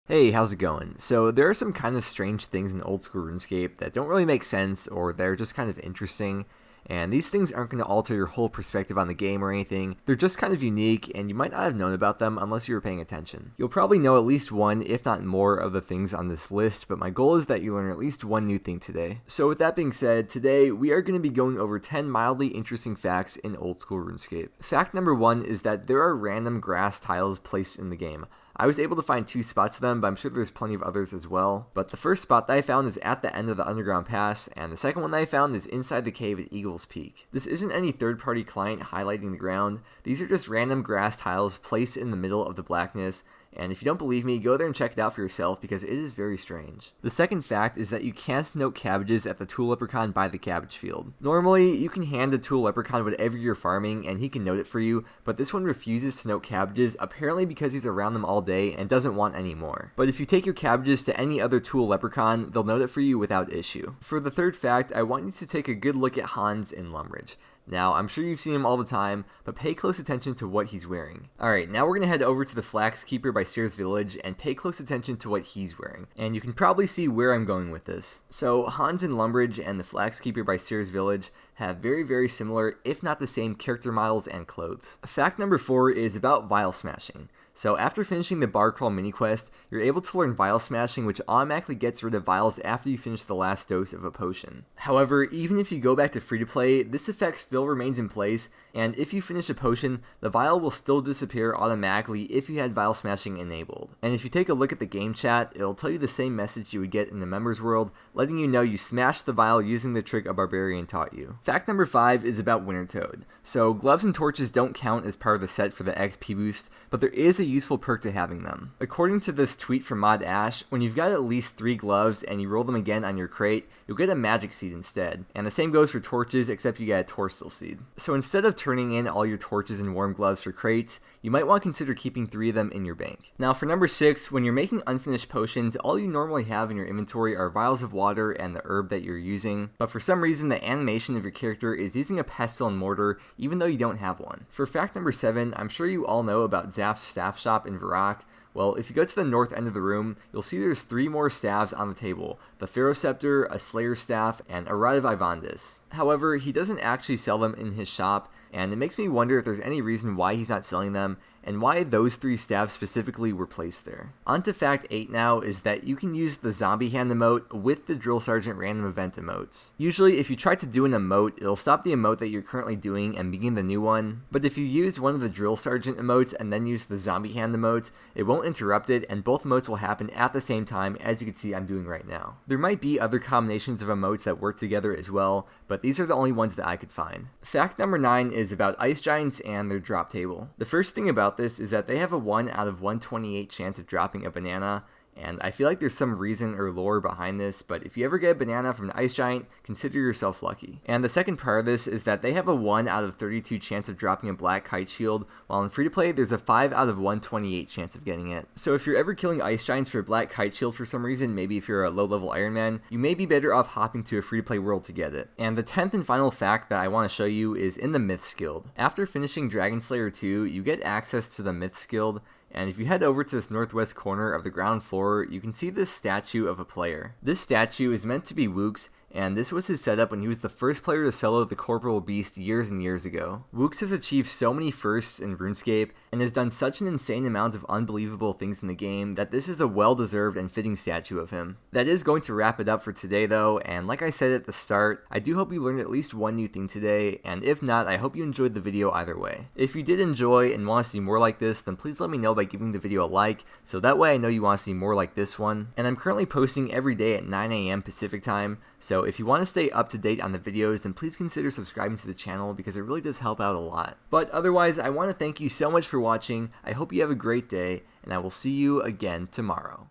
Hey, how's it going? So there are some kind of strange things in Old School Runescape that don't really make sense or they're just kind of interesting. And these things aren't going to alter your whole perspective on the game or anything. They're just kind of unique and you might not have known about them unless you were paying attention. You'll probably know at least one, if not more, of the things on this list, but my goal is that you learn at least one new thing today. So with that being said, today we are going to be going over 10 mildly interesting facts in Old School Runescape. Fact number 1 is that there are random grass tiles placed in the game. I was able to find 2 spots of them, but I'm sure there's plenty of others as well. But the first spot that I found is at the end of the underground pass, and the second one that I found is inside the cave at Eagle's Peak. This isn't any third-party client highlighting the ground. These are just random grass tiles placed in the middle of the blackness. And if you don't believe me, go there and check it out for yourself because it is very strange. The second fact is that you can't note cabbages at the Tool Leprechaun by the cabbage field. Normally, you can hand the Tool Leprechaun whatever you're farming and he can note it for you, but this one refuses to note cabbages, apparently because he's around them all day and doesn't want any more. But if you take your cabbages to any other Tool Leprechaun, they'll note it for you without issue. For the third fact, I want you to take a good look at Hans in Lumbridge. Now, I'm sure you've seen him all the time, but pay close attention to what he's wearing. Alright, now we're going to head over to the Flax Keeper by Sears Village and pay close attention to what he's wearing. And you can probably see where I'm going with this. So, Hans in Lumbridge and the Flax Keeper by Sears Village have very similar, if not the same, character models and clothes. Fact number 4 is about vial smashing. So after finishing the bar crawl mini quest, you're able to learn vial smashing, which automatically gets rid of vials after you finish the last dose of a potion. However, even if you go back to free to play, this effect still remains in place, and if you finish a potion, the vial will still disappear automatically if you had vial smashing enabled. And if you take a look at the game chat, it'll tell you the same message you would get in the members world, letting you know you smashed the vial using the trick a barbarian taught you. Fact number 5 is about Winter Toad. So gloves and torches don't count as part of the set for the XP boost, but there is a useful perk to having them. According to this tweet from Mod Ash, when you've got at least 3 gloves and you roll them again on your crate, you'll get a magic seed instead. And the same goes for torches, except you get a torstal seed. So instead of turning in all your torches and warm gloves for crates, you might want to consider keeping 3 of them in your bank. Now for number 6, when you're making unfinished potions, all you normally have in your inventory are vials of water and the herb that you're using, but for some reason the animation of your character is using a pestle and mortar even though you don't have one. For fact number 7, I'm sure you all know about Zaf's staff shop in Varrock. Well, if you go to the north end of the room, you'll see there's 3 more staves on the table: the Pharaoh Scepter, a Slayer's Staff, and a Rod of Ivandis. However, he doesn't actually sell them in his shop, and it makes me wonder if there's any reason why he's not selling them, and why those 3 staves specifically were placed there. On to fact 8 now is that you can use the Zombie Hand emote with the Drill Sergeant random event emotes. Usually, if you try to do an emote, it'll stop the emote that you're currently doing and begin the new one, but if you use one of the Drill Sergeant emotes and then use the Zombie Hand emote, it won't interrupt it, and both emotes will happen at the same time, as you can see I'm doing right now. There might be other combinations of emotes that work together as well, but these are the only ones that I could find. Fact number 9 is about Ice Giants and their drop table. The first thing about this is that they have a 1 out of 128 chance of dropping a banana, and I feel like there's some reason or lore behind this, but if you ever get a banana from the Ice Giant, consider yourself lucky. And the second part of this is that they have a 1 out of 32 chance of dropping a black kite shield, while in free to play there's a 5 out of 128 chance of getting it. So if you're ever killing Ice Giants for a black kite shield for some reason, maybe if you're a low level Iron Man, you may be better off hopping to a free to play world to get it. And the 10th and final fact that I want to show you is in the Myths Guild. After finishing Dragon Slayer 2, you get access to the Myths Guild, and if you head over to this northwest corner of the ground floor, you can see this statue of a player. This statue is meant to be Wook's, and this was his setup when he was the first player to solo the Corporal Beast years and years ago. Wook's has achieved so many firsts in RuneScape, and has done such an insane amount of unbelievable things in the game, that this is a well-deserved and fitting statue of him. That is going to wrap it up for today though, and like I said at the start, I do hope you learned at least one new thing today, and if not, I hope you enjoyed the video either way. If you did enjoy and want to see more like this, then please let me know by giving the video a like, so that way I know you want to see more like this one. And I'm currently posting every day at 9 AM Pacific time, so if you want to stay up to date on the videos, then please consider subscribing to the channel because it really does help out a lot. But otherwise, I want to thank you so much for watching. I hope you have a great day, and I will see you again tomorrow.